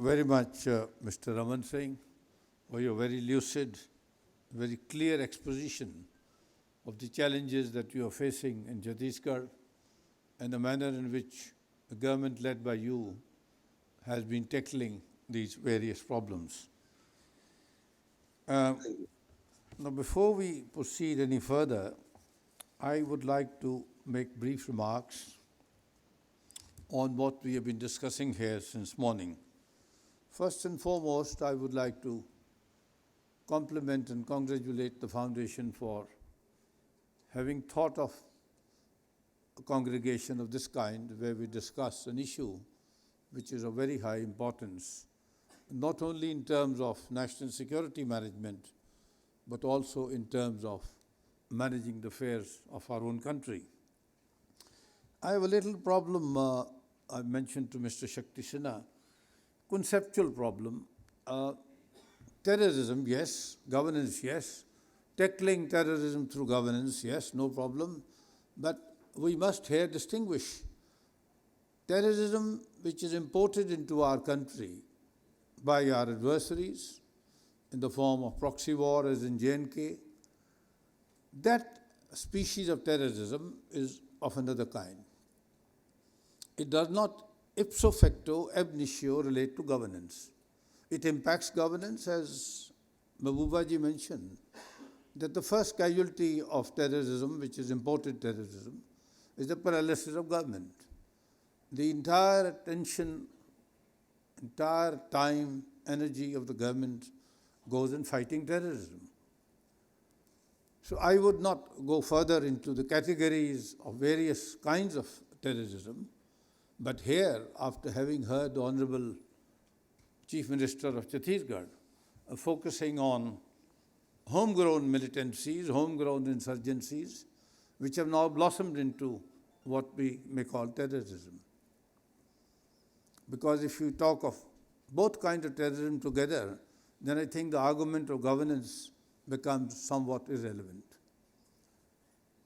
very much, Mr. Raman Singh, for your very lucid, very clear exposition of the challenges that you are facing in Chhattisgarh and the manner in which the government led by you has been tackling these various problems. Now, before we proceed any further, I would like to make brief remarks on what we have been discussing here since morning. First and foremost, I would like to compliment and congratulate the Foundation for having thought of a congregation of this kind where we discuss an issue which is of very high importance, not only in terms of national security management, but also in terms of managing the affairs of our own country. I have a little problem, I mentioned to Mr. Shakti Sinha, conceptual problem. Terrorism, yes. Governance, yes. Tackling terrorism through governance, yes, no problem. But we must here distinguish terrorism which is imported into our country by our adversaries in the form of proxy war as in J&K. That species of terrorism is of another kind. It does not ipso facto, ab initio relate to governance. It impacts governance, as Mahbooba ji mentioned, that the first casualty of terrorism, which is imported terrorism, is the paralysis of government. The entire attention, entire time, energy of the government goes in fighting terrorism. So I would not go further into the categories of various kinds of terrorism, but here, after having heard the Honorable Chief Minister of Chhattisgarh focusing on homegrown militancies, homegrown insurgencies, which have now blossomed into what we may call terrorism. Because if you talk of both kinds of terrorism together, then I think the argument of governance becomes somewhat irrelevant.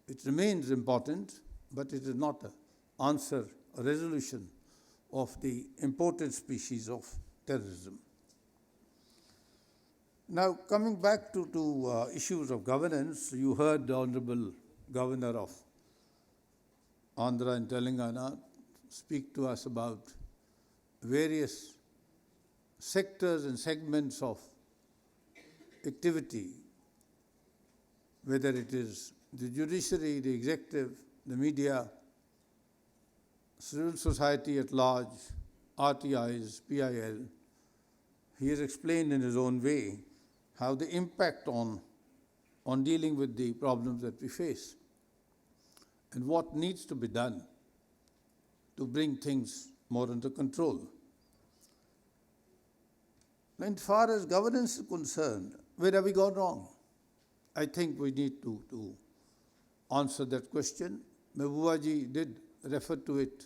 It remains important, but it is not an answer, a resolution of the imported species of terrorism. Now, coming back to issues of governance, you heard the Honorable Governor of Andhra and Telangana speak to us about various sectors and segments of activity, whether it is the judiciary, the executive, the media, civil society at large, RTIs, PIL. He has explained in his own way how the impact on dealing with the problems that we face and what needs to be done to bring things more under control. Now, as far as governance is concerned, where have we gone wrong? I think we need to answer that question. Mahbooba ji did refer to it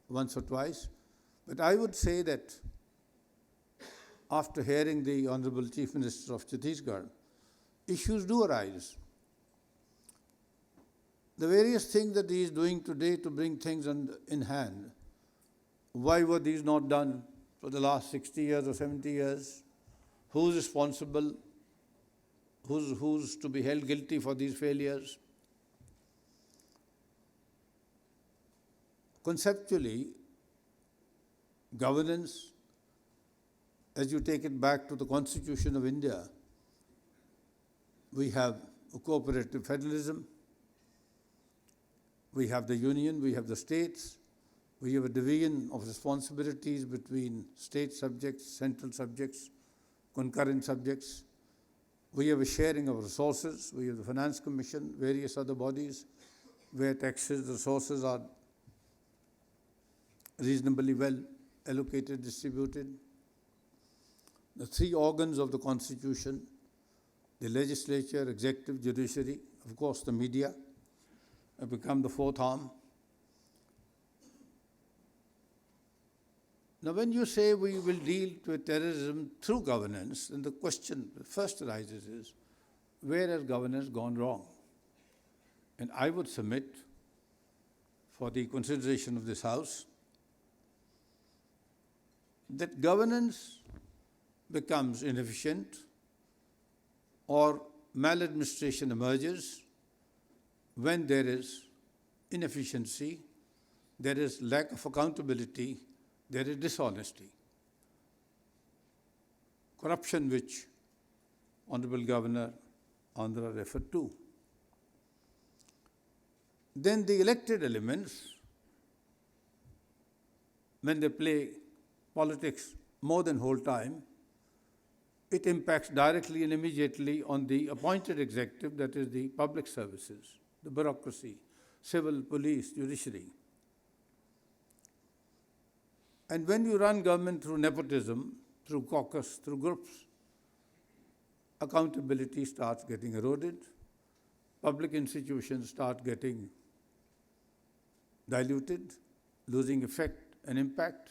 once or twice, but I would say that after hearing the Honorable Chief Minister of Chhattisgarh, issues do arise. The various things that he is doing today to bring things in hand, why were these not done for the last 60 years or 70 years? Who's responsible? Who's to be held guilty for these failures? Conceptually, governance, as you take it back to the Constitution of India, we have a cooperative federalism, we have the union, we have the states, we have a division of responsibilities between state subjects, central subjects, concurrent subjects. We have a sharing of resources, we have the Finance Commission, various other bodies where taxes, resources are reasonably well allocated, distributed. The three organs of the Constitution, the legislature, executive, judiciary, of course the media, have become the fourth arm. Now, when you say we will deal with terrorism through governance, then the question first arises is, where has governance gone wrong? And I would submit for the consideration of this House that governance becomes inefficient or maladministration emerges when there is inefficiency, there is lack of accountability, there is dishonesty. Corruption, which Honorable Governor Andhra referred to. Then the elected elements, when they play politics more than whole time, it impacts directly and immediately on the appointed executive, that is the public services, the bureaucracy, civil, police, judiciary. And when you run government through nepotism, through caucus, through groups, accountability starts getting eroded, public institutions start getting diluted, losing effect and impact,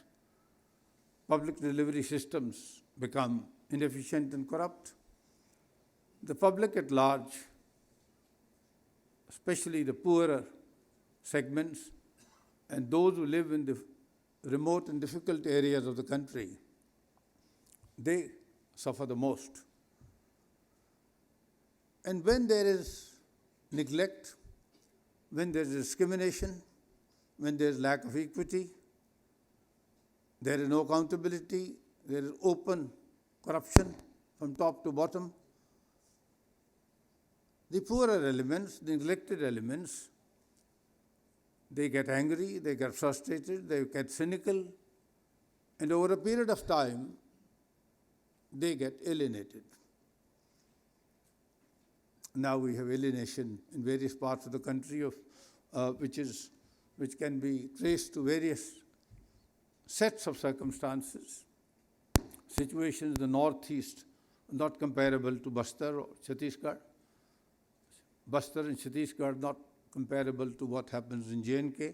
public delivery systems become inefficient and corrupt. The public at large, especially the poorer segments and those who live in the remote and difficult areas of the country, they suffer the most. And when there is neglect, when there is discrimination, when there is lack of equity, there is no accountability, there is open corruption from top to bottom, the poorer elements, the neglected elements, they get angry, they get frustrated, they get cynical, and over a period of time, they get alienated. Now we have alienation in various parts of the country, which can be traced to various sets of circumstances. Situations in the northeast not comparable to Bastar or Chhattisgarh. Bastar and Chhattisgarh not comparable to what happens in J&K.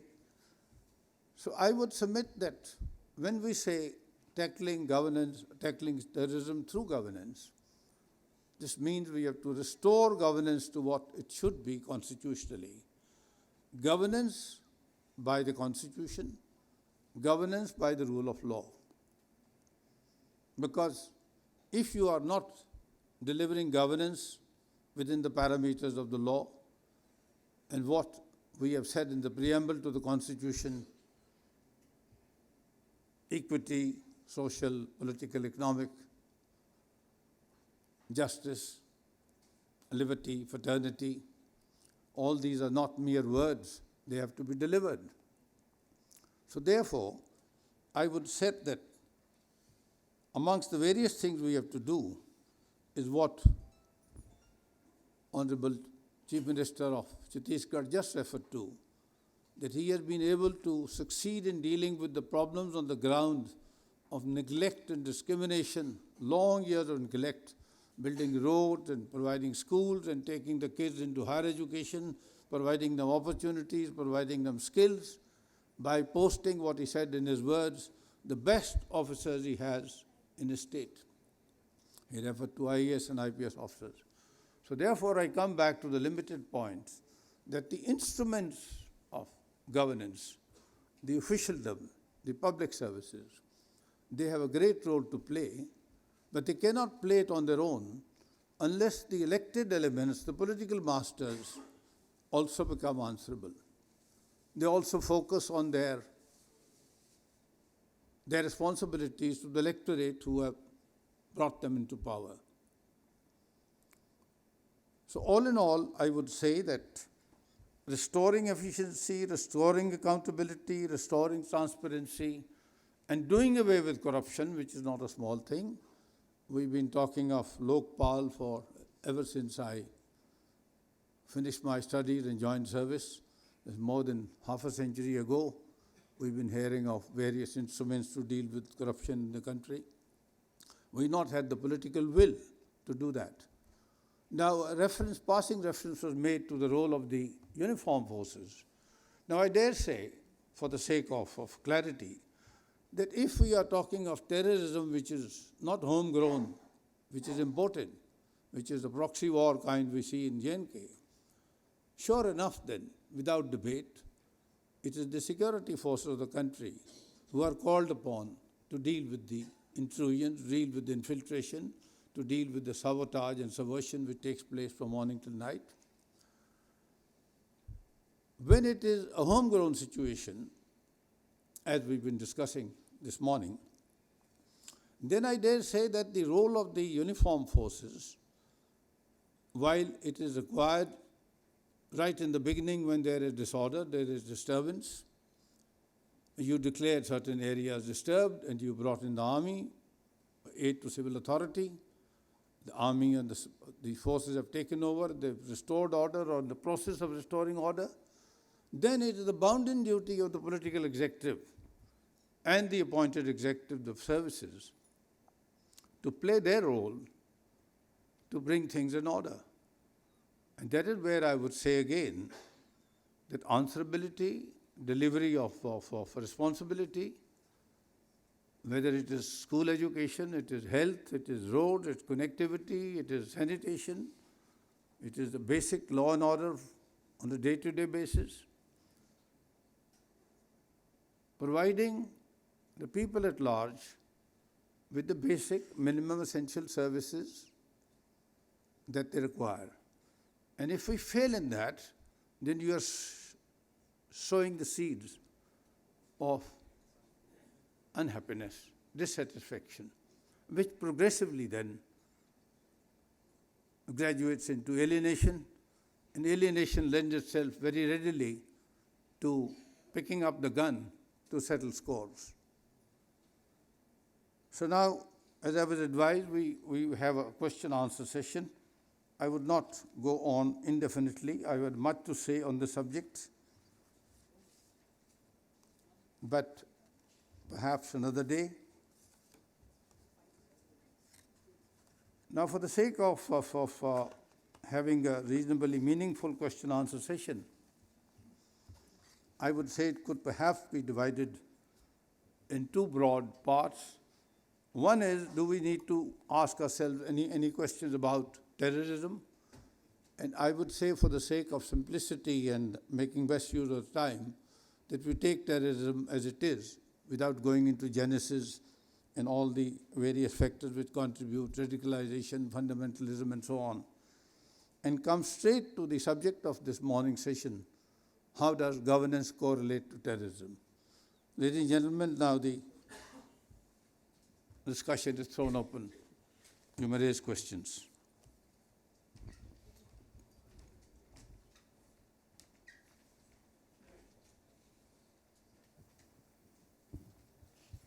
So I would submit that when we say tackling governance, tackling terrorism through governance, this means we have to restore governance to what it should be constitutionally. Governance by the Constitution, governance by the rule of law. Because if you are not delivering governance within the parameters of the law and what we have said in the preamble to the Constitution, equity, social, political, economic, justice, liberty, fraternity, all these are not mere words, they have to be delivered. So therefore, I would say that amongst the various things we have to do is what Honorable Chief Minister of Chhattisgarh just referred to, that he has been able to succeed in dealing with the problems on the ground of neglect and discrimination, long years of neglect, building roads and providing schools and taking the kids into higher education, providing them opportunities, providing them skills, by posting what he said in his words, the best officers he has in his state. He referred to IAS and IPS officers. So therefore, I come back to the limited points that the instruments of governance, the officialdom, the public services, they have a great role to play, but they cannot play it on their own unless the elected elements, the political masters, also become answerable. They also focus on their responsibilities to the electorate who have brought them into power. So all in all, I would say that restoring efficiency, restoring accountability, restoring transparency, and doing away with corruption, which is not a small thing. We've been talking of Lokpal ever since I finished my studies and joined service. It's more than half a century ago. We've been hearing of various instruments to deal with corruption in the country. We've not had the political will to do that. Now, passing reference was made to the role of the uniformed forces. Now, I dare say, for the sake of clarity, that if we are talking of terrorism which is not homegrown, which is imported, which is the proxy war kind we see in J&K, sure enough then, without debate, it is the security forces of the country who are called upon to deal with the intrusion, to deal with the infiltration, to deal with the sabotage and subversion which takes place from morning till night. When it is a homegrown situation, as we've been discussing this morning, then I dare say that the role of the uniformed forces, while it is required right in the beginning when there is disorder, there is disturbance, you declared certain areas disturbed and you brought in the army, aid to civil authority. The army and the forces have taken over, they've restored order or in the process of restoring order. Then it is the bounden duty of the political executive and the appointed executive of services to play their role to bring things in order. And that is where I would say again that answerability, delivery of responsibility, whether it is school education, it is health, it is roads, it's connectivity, it is sanitation, it is the basic law and order on a day-to-day basis, providing the people at large with the basic minimum essential services that they require. And if we fail in that, then you are sowing the seeds of unhappiness, dissatisfaction, which progressively then graduates into alienation, and alienation lends itself very readily to picking up the gun to settle scores. So now, as I was advised, we have a question-answer session. I would not go on indefinitely. I had much to say on the subject, but perhaps another day. Now, for the sake of having a reasonably meaningful question-answer session, I would say it could perhaps be divided in two broad parts. One is, do we need to ask ourselves any questions about terrorism? And I would say, for the sake of simplicity and making best use of time, that we take terrorism as it is, without going into genesis and all the various factors which contribute, radicalization, fundamentalism, and so on, and come straight to the subject of this morning session: how does governance correlate to terrorism? Ladies and gentlemen, now the discussion is thrown open. You may raise questions.